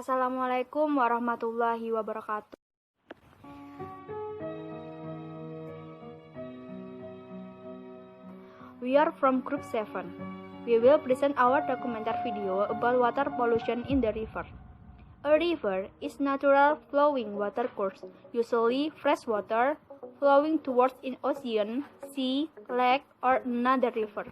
Assalamualaikum warahmatullahi wabarakatuh. We are from Group 7. We will present our documentary video about water pollution in the river. A river is natural flowing water course, usually fresh water, flowing towards an ocean, sea, lake, or another river.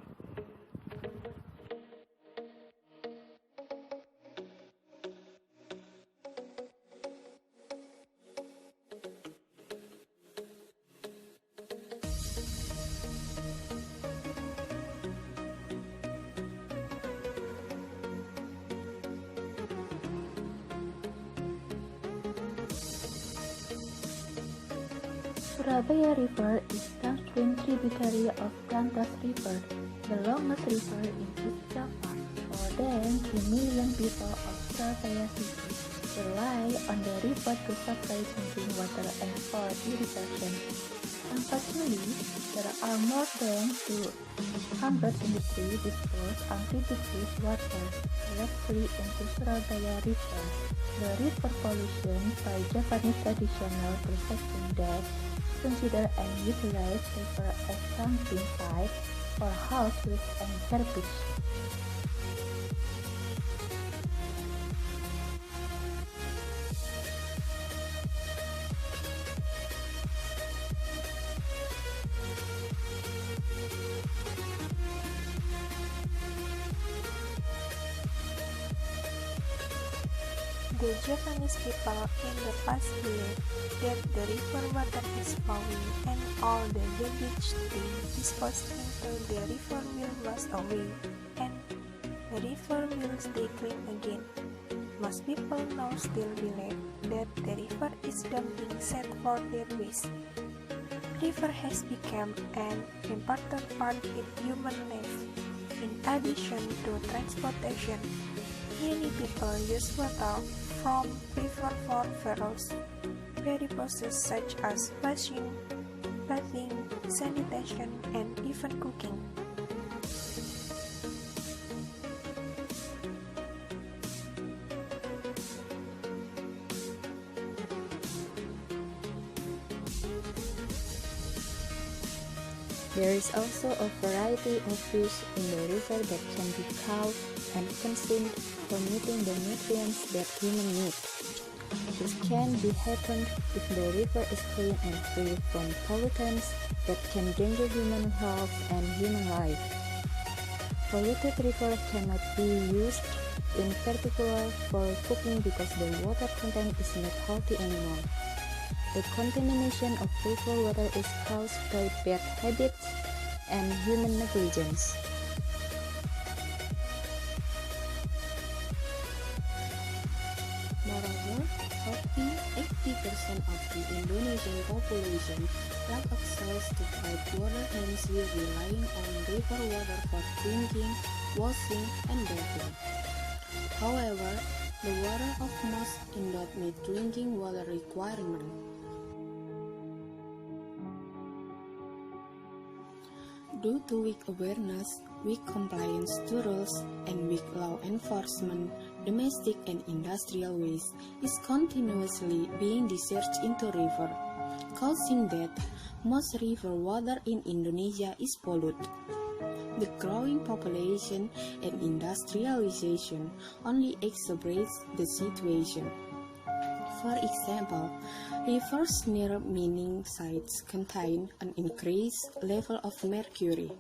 Surabaya River is downstream tributary of Brantas River, the longest river in East Java. More than 3 million people of Surabaya city rely on the river to supply drinking water and for irrigation. Unfortunately, there are more than 200 industries dispose untributary water directly into Surabaya River. The river pollution by Javanese traditional perception that consider and utilize river as dumping site for housewaste and garbage. The Javanese people in the past believed that the river water is flowing and all the garbage they disposed into the river will wash away and the river will stay clean again. Most people now still believe that the river is dumping site for their waste. River has become an important part in human life. In addition to transportation, many people use water from river for various purposes such as washing, bathing, sanitation, and even cooking. There is also a variety of fish in the river that can be caught and consumed, promoting the nutrients that humans need. This can be happened if the river is clean and free from pollutants that can endanger human health and human life. Polluted river cannot be used in particular for cooking because the water content is not healthy anymore. The contamination of river water is caused by bad habits and human negligence. Moreover, 80% of the Indonesian population lack access to piped water, hence relying on river water for drinking, washing, and bathing. However, the water of most do not meet drinking water requirement. Due to weak awareness, weak compliance to rules, and weak law enforcement, domestic and industrial waste is continuously being discharged into river, causing that most river water in Indonesia is polluted. The growing population and industrialization only exacerbates the situation. For example, rivers near mining sites contain an increased level of mercury,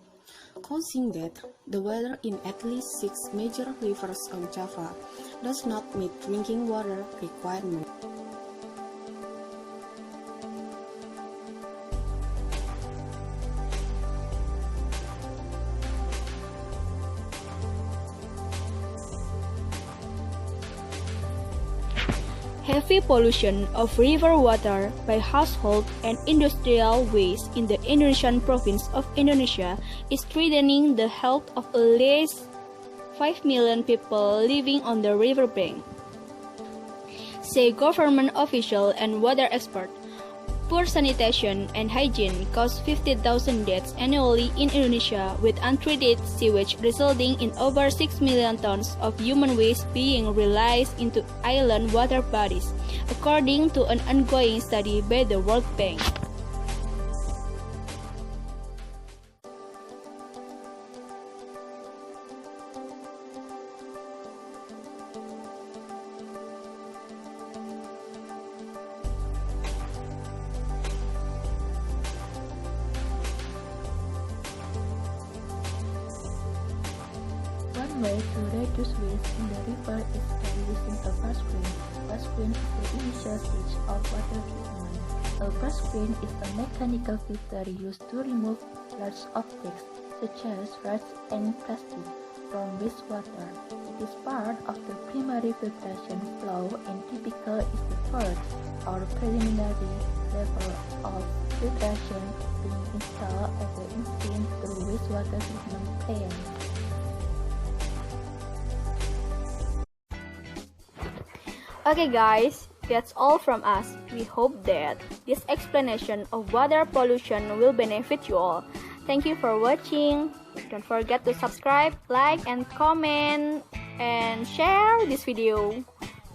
causing that the water in at least 6 major rivers on Java does not meet drinking water requirements. Heavy pollution of river water by household and industrial waste in the Indonesian province of Indonesia is threatening the health of at least 5 million people living on the riverbank, say government official and water expert. Poor sanitation and hygiene cause 50,000 deaths annually in Indonesia, with untreated sewage resulting in over 6 million tons of human waste being released into island water bodies, according to an ongoing study by the World Bank. One way to reduce waste in the river is by using a brush screen. Brush screen is the initial stage of water treatment. A brush screen is a mechanical filter used to remove large objects, such as rocks and plastic, from wastewater. It is part of the primary filtration flow and typical is the first or preliminary level of filtration being installed at the instant through wastewater treatment plant. Okay guys, that's all from us. We hope that this explanation of water pollution will benefit you all. Thank you for watching. Don't forget to subscribe, like, and comment, and share this video.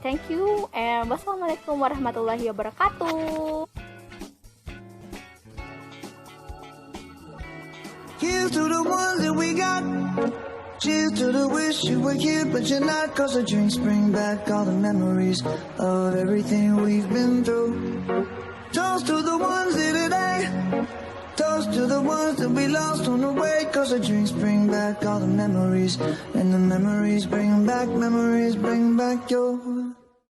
Thank you, and wassalamualaikum warahmatullahi wabarakatuh. Here's to the ones that we got. Cheers to the wish you were here, but you're not. Cause the drinks bring back all the memories of everything we've been through. Toast to the ones here today. Toast to the ones that we lost on the way. Cause the drinks bring back all the memories, and the memories bring back your